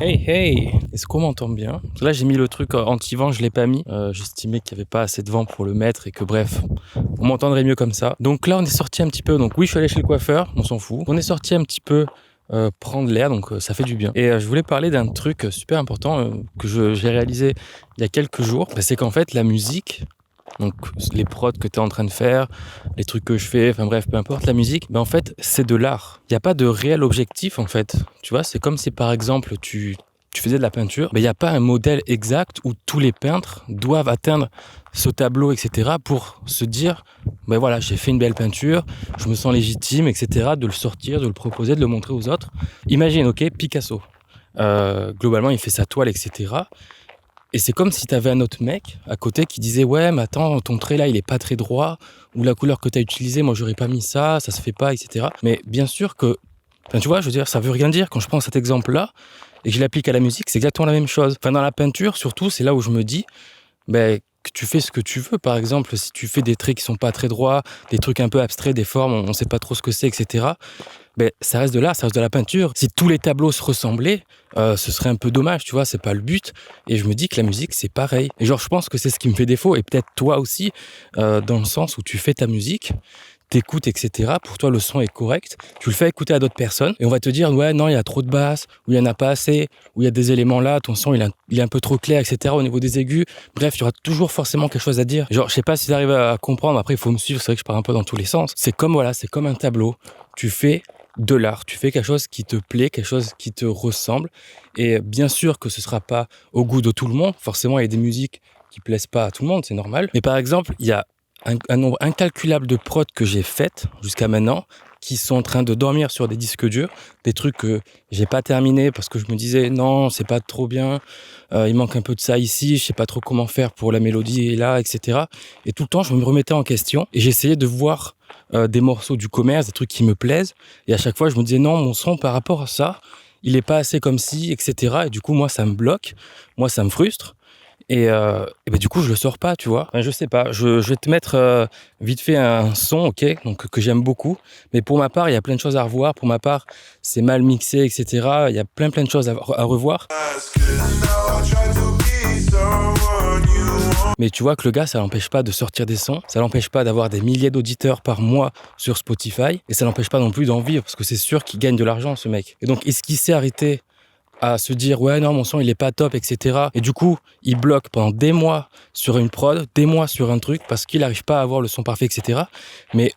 Hey hey! Est-ce qu'on m'entend bien? Là j'ai mis le truc anti-vent, je l'ai pas mis. J'estimais qu'il n'y avait pas assez de vent pour le mettre et que bref, on m'entendrait mieux comme ça. Donc là on est sorti un petit peu, donc oui je suis allé chez le coiffeur, on s'en fout. On est sorti un petit peu prendre l'air, donc ça fait du bien. Et je voulais parler d'un truc super important que j'ai réalisé il y a quelques jours. C'est qu'en fait la musique, donc les prods que tu es en train de faire, les trucs que je fais, enfin bref, peu importe, la musique, en fait, c'est de l'art. Il n'y a pas de réel objectif, en fait. Tu vois, c'est comme si, par exemple, tu faisais de la peinture, il n'y a pas un modèle exact où tous les peintres doivent atteindre ce tableau, etc., pour se dire, voilà, j'ai fait une belle peinture, je me sens légitime, etc., de le sortir, de le proposer, de le montrer aux autres. Imagine, ok, Picasso. Globalement, il fait sa toile, etc., et c'est comme si tu avais un autre mec à côté qui disait « Ouais, mais attends, ton trait là, il est pas très droit. Ou la couleur que tu as utilisée, moi, j'aurais pas mis ça, ça se fait pas, etc. » Mais bien sûr que, tu vois, je veux dire, ça veut rien dire. Quand je prends cet exemple-là et que je l'applique à la musique, c'est exactement la même chose. Enfin, dans la peinture, surtout, c'est là où je me dis que tu fais ce que tu veux. Par exemple, si tu fais des traits qui sont pas très droits, des trucs un peu abstraits, des formes, on sait pas trop ce que c'est, etc., ça reste de l'art, ça reste de la peinture. Si tous les tableaux se ressemblaient, ce serait un peu dommage, tu vois, c'est pas le but. Et je me dis que la musique, c'est pareil. Et genre, je pense que c'est ce qui me fait défaut, et peut-être toi aussi, dans le sens où tu fais ta musique, t'écoutes, etc. Pour toi, le son est correct. Tu le fais écouter à d'autres personnes, et on va te dire, ouais, non, il y a trop de basses, ou il y en a pas assez, ou il y a des éléments là, ton son, il est un peu trop clair, etc. Au niveau des aigus. Bref, il y aura toujours forcément quelque chose à dire. Genre, je sais pas si tu arrives à comprendre, après, il faut me suivre, c'est vrai que je pars un peu dans tous les sens. C'est comme un tableau. Tu fais de l'art, tu fais quelque chose qui te plaît, quelque chose qui te ressemble, et bien sûr que ce sera pas au goût de tout le monde, forcément il y a des musiques qui plaisent pas à tout le monde, c'est normal, mais par exemple il y a un nombre incalculable de prods que j'ai faites jusqu'à maintenant qui sont en train de dormir sur des disques durs, des trucs que j'ai pas terminé parce que je me disais non c'est pas trop bien, il manque un peu de ça ici, je sais pas trop comment faire pour la mélodie et là, etc. Et tout le temps je me remettais en question et j'essayais de voir des morceaux du commerce, des trucs qui me plaisent. Et à chaque fois, je me disais non, mon son par rapport à ça, il est pas assez comme ci, etc. Et du coup, moi, ça me bloque, moi, ça me frustre. Et du coup, je le sors pas, tu vois. Enfin, je sais pas. Je vais te mettre vite fait un son, ok, donc que j'aime beaucoup. Mais pour ma part, il y a plein de choses à revoir. Pour ma part, c'est mal mixé, etc. Il y a plein de choses à revoir. Mais tu vois que le gars, ça l'empêche pas de sortir des sons, ça l'empêche pas d'avoir des milliers d'auditeurs par mois sur Spotify, et ça l'empêche pas non plus d'en vivre, parce que c'est sûr qu'il gagne de l'argent, ce mec. Et donc, est-ce qu'il s'est arrêté à se dire ouais non mon son il est pas top, etc. Et du coup il bloque pendant des mois sur une prod, des mois sur un truc parce qu'il n'arrive pas à avoir le son parfait, etc. Mais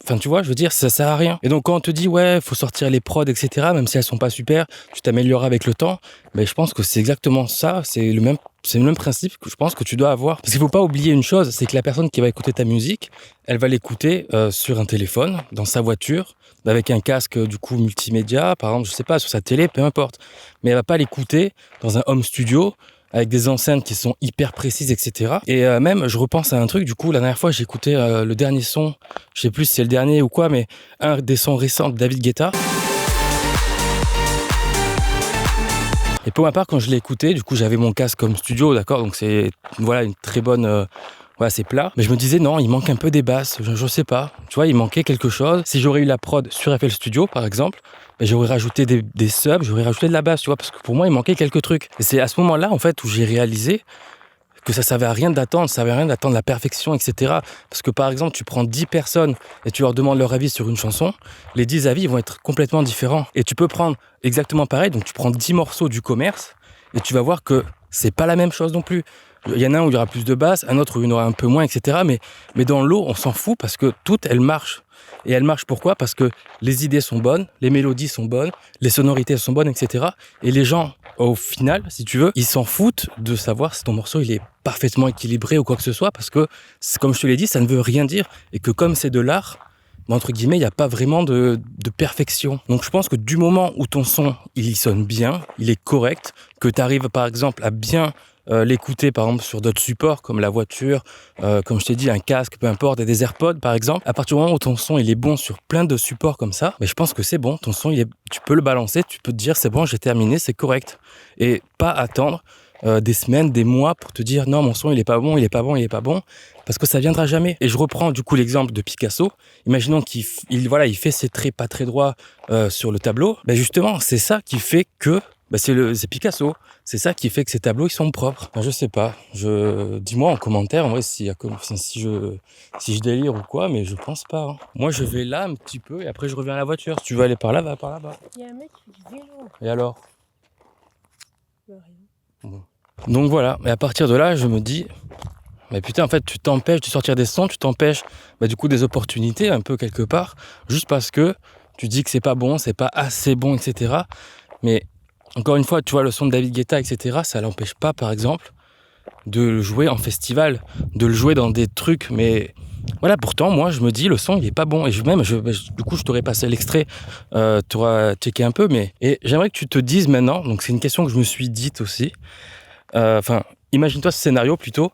enfin tu vois, je veux dire, ça sert à rien. Et donc quand on te dit ouais faut sortir les prods, etc., même si elles sont pas super, tu t'améliores avec le temps, je pense que c'est exactement ça, c'est le même principe que je pense que tu dois avoir. Parce qu'il faut pas oublier une chose, c'est que la personne qui va écouter ta musique, elle va l'écouter sur un téléphone, dans sa voiture, avec un casque du coup multimédia, par exemple, je sais pas, sur sa télé, peu importe. Mais elle va pas l'écouter dans un home studio avec des enceintes qui sont hyper précises, etc. Et même, je repense à un truc, du coup, la dernière fois, j'ai écouté le dernier son, je sais plus si c'est le dernier ou quoi, mais un des sons récents de David Guetta. Et pour ma part, quand je l'ai écouté, du coup, j'avais mon casque comme studio, d'accord, donc c'est une très bonne... c'est plat. Mais je me disais, non, il manque un peu des basses. Je sais pas. Tu vois, il manquait quelque chose. Si j'aurais eu la prod sur FL Studio, par exemple, j'aurais rajouté des subs, j'aurais rajouté de la basse, tu vois, parce que pour moi, il manquait quelques trucs. Et c'est à ce moment-là, en fait, où j'ai réalisé que ça servait à rien d'attendre, la perfection, etc. Parce que, par exemple, tu prends 10 personnes et tu leur demandes leur avis sur une chanson, les 10 avis vont être complètement différents. Et tu peux prendre exactement pareil, donc tu prends 10 morceaux du commerce et tu vas voir que c'est pas la même chose non plus. Il y en a un où il y aura plus de basses, un autre où il y en aura un peu moins, etc. Mais dans l'eau, on s'en fout parce que toutes, elles marchent. Et elles marchent pourquoi ? Parce que les idées sont bonnes, les mélodies sont bonnes, les sonorités sont bonnes, etc. Et les gens, au final, si tu veux, ils s'en foutent de savoir si ton morceau il est parfaitement équilibré ou quoi que ce soit, parce que, comme je te l'ai dit, ça ne veut rien dire. Et que comme c'est de l'art, entre guillemets, il n'y a pas vraiment de perfection. Donc je pense que du moment où ton son, il y sonne bien, il est correct, que tu arrives par exemple à bien l'écouter par exemple sur d'autres supports comme la voiture, comme je t'ai dit un casque, peu importe, et des AirPods par exemple, à partir du moment où ton son il est bon sur plein de supports comme ça, je pense que c'est bon, ton son tu peux le balancer, tu peux te dire c'est bon, j'ai terminé, c'est correct, et pas attendre des semaines, des mois pour te dire non mon son il est pas bon, parce que ça viendra jamais. Et je reprends du coup l'exemple de Picasso. Imaginons qu'il fait ses traits pas très droits sur le tableau. Justement, c'est ça qui fait que C'est Picasso. C'est ça qui fait que ces tableaux, ils sont propres. Enfin, je sais pas. Dis-moi en commentaire, en vrai, si je délire ou quoi, mais je pense pas. Hein. Moi, je vais là un petit peu et après, je reviens à la voiture. Si tu veux aller par là, va par là-bas. Il y a un mec qui fait du vélo. Et alors? Rien. Bon. Donc voilà. Et à partir de là, je me dis, mais putain, en fait, tu t'empêches de sortir des sons, tu t'empêches du coup des opportunités un peu quelque part, juste parce que tu dis que c'est pas bon, c'est pas assez bon, etc. Mais encore une fois, tu vois, le son de David Guetta, etc., ça l'empêche pas, par exemple, de le jouer en festival, de le jouer dans des trucs, mais voilà, pourtant, moi, je me dis, le son, il est pas bon. Et du coup, je t'aurais passé l'extrait, tu auras checké un peu, et j'aimerais que tu te dises maintenant, donc c'est une question que je me suis dite aussi, imagine-toi ce scénario plutôt,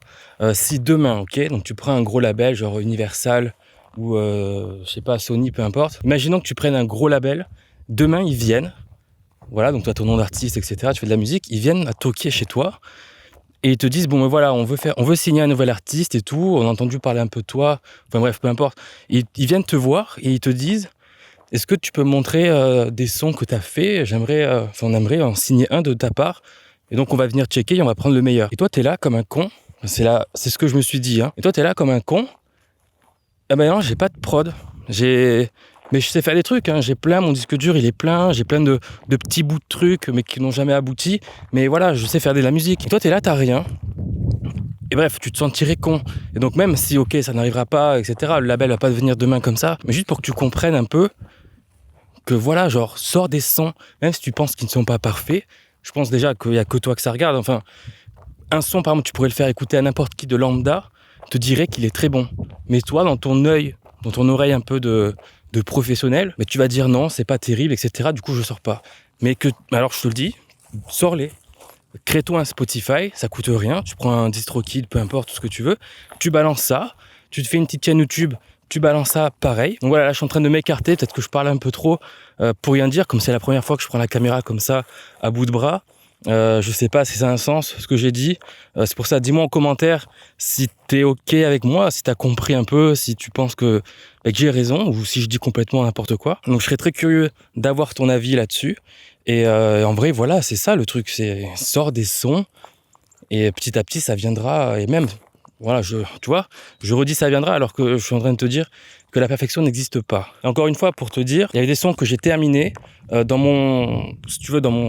si demain, ok, donc tu prends un gros label, genre Universal, ou, je sais pas, Sony, peu importe, imaginons que tu prennes un gros label, demain, ils viennent, voilà, donc tu as ton nom d'artiste, etc., tu fais de la musique, ils viennent à toquer chez toi, et ils te disent, bon, mais voilà, on veut signer un nouvel artiste et tout, on a entendu parler un peu de toi, enfin bref, peu importe. Ils viennent te voir et ils te disent, est-ce que tu peux me montrer des sons que tu as fait? On aimerait en signer un de ta part. Et donc, on va venir checker et on va prendre le meilleur. Et toi, tu es là comme un con. C'est ce que je me suis dit. Hein. Et toi, tu es là comme un con. Ah ben non, j'ai pas de prod. Mais je sais faire des trucs, hein. Mon disque dur il est plein, j'ai plein de petits bouts de trucs mais qui n'ont jamais abouti. Mais voilà, je sais faire de la musique. Et toi t'es là, t'as rien. Et bref, tu te sentirais con. Et donc même si ok ça n'arrivera pas, etc., le label va pas devenir demain comme ça, mais juste pour que tu comprennes un peu que voilà, genre sors des sons, même si tu penses qu'ils ne sont pas parfaits, je pense déjà qu'il y a que toi que ça regarde. Enfin, un son par exemple tu pourrais le faire écouter à n'importe qui de lambda, te dirait qu'il est très bon. Mais toi dans ton œil, dans ton oreille un peu de professionnel, mais tu vas dire non, c'est pas terrible, etc. Du coup, je sors pas. Alors je te le dis, sors-les. Crée-toi un Spotify, ça coûte rien. Tu prends un DistroKid, peu importe, tout ce que tu veux. Tu balances ça. Tu te fais une petite chaîne YouTube. Tu balances ça pareil. Donc voilà, là, je suis en train de m'écarter. Peut-être que je parle un peu trop pour rien dire, comme c'est la première fois que je prends la caméra comme ça, à bout de bras. Je sais pas si ça a un sens, ce que j'ai dit. C'est pour ça, dis-moi en commentaire si t'es ok avec moi, si t'as compris un peu, si tu penses que j'ai raison ou si je dis complètement n'importe quoi. Donc je serais très curieux d'avoir ton avis là-dessus. Et en vrai, voilà, c'est ça le truc, c'est sors des sons et petit à petit ça viendra. Et même, voilà, tu vois, je redis ça viendra alors que je suis en train de te dire que la perfection n'existe pas. Et encore une fois, pour te dire, il y avait des sons que j'ai terminés dans mon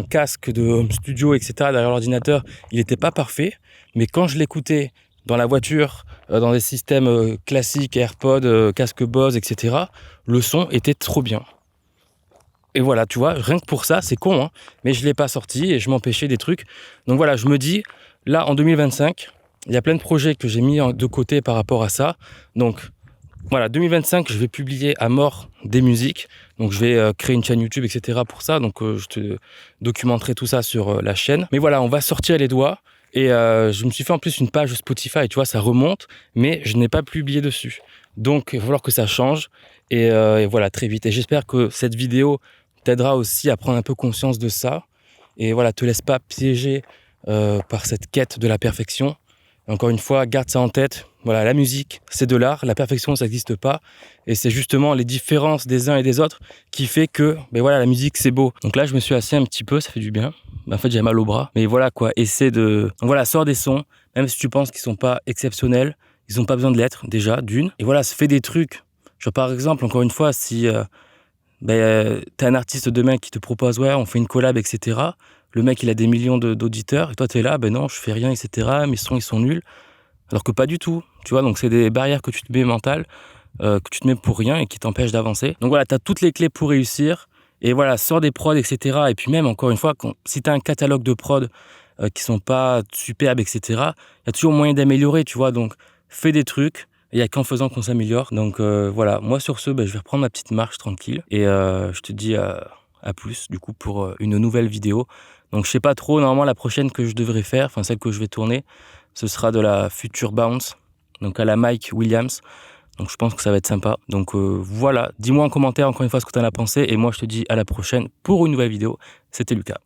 casque de home studio, etc., derrière l'ordinateur, il n'était pas parfait, mais quand je l'écoutais dans la voiture, dans des systèmes classiques, AirPods, casque Bose, etc., le son était trop bien. Et voilà, tu vois, rien que pour ça, c'est con, hein, mais je ne l'ai pas sorti et je m'empêchais des trucs. Donc voilà, je me dis, là, en 2025, il y a plein de projets que j'ai mis de côté par rapport à ça. Donc voilà, 2025, je vais publier à mort des musiques. Donc je vais créer une chaîne YouTube, etc. pour ça. Donc je te documenterai tout ça sur la chaîne. Mais voilà, on va sortir les doigts. Et je me suis fait en plus une page Spotify, tu vois, ça remonte, mais je n'ai pas publié dessus. Donc il va falloir que ça change. Et voilà, très vite. Et j'espère que cette vidéo t'aidera aussi à prendre un peu conscience de ça. Et voilà, te laisse pas piéger par cette quête de la perfection. Encore une fois, garde ça en tête. Voilà, la musique, c'est de l'art. La perfection, ça n'existe pas. Et c'est justement les différences des uns et des autres qui fait que, voilà, la musique, c'est beau. Donc là, je me suis assis un petit peu, ça fait du bien. En fait, j'ai mal au bras. Mais voilà, quoi, Donc voilà, sors des sons, même si tu penses qu'ils sont pas exceptionnels. Ils n'ont pas besoin de l'être, déjà, d'une. Et voilà, fais des trucs. Genre, par exemple, encore une fois, si t'as un artiste demain qui te propose, ouais, on fait une collab, etc. Le mec, il a des millions d'auditeurs, et toi, t'es là, non, je fais rien, etc. Mes sons, ils sont nuls. Alors que pas du tout, tu vois. Donc, c'est des barrières que tu te mets mentales, que tu te mets pour rien et qui t'empêchent d'avancer. Donc voilà, t'as toutes les clés pour réussir. Et voilà, sors des prods, etc. Et puis même, encore une fois, si t'as un catalogue de prods qui sont pas superbes, etc., il y a toujours moyen d'améliorer, tu vois. Donc, fais des trucs. Il n'y a qu'en faisant qu'on s'améliore. Donc voilà, moi sur ce, je vais reprendre ma petite marche tranquille. Et je te dis à plus, du coup, pour une nouvelle vidéo. Donc je sais pas trop, normalement la prochaine que je devrais faire, enfin celle que je vais tourner, ce sera de la Future Bounce, donc à la Mike Williams. Donc je pense que ça va être sympa. Donc voilà, dis-moi en commentaire encore une fois ce que tu en as pensé. Et moi je te dis à la prochaine pour une nouvelle vidéo. C'était Lucas.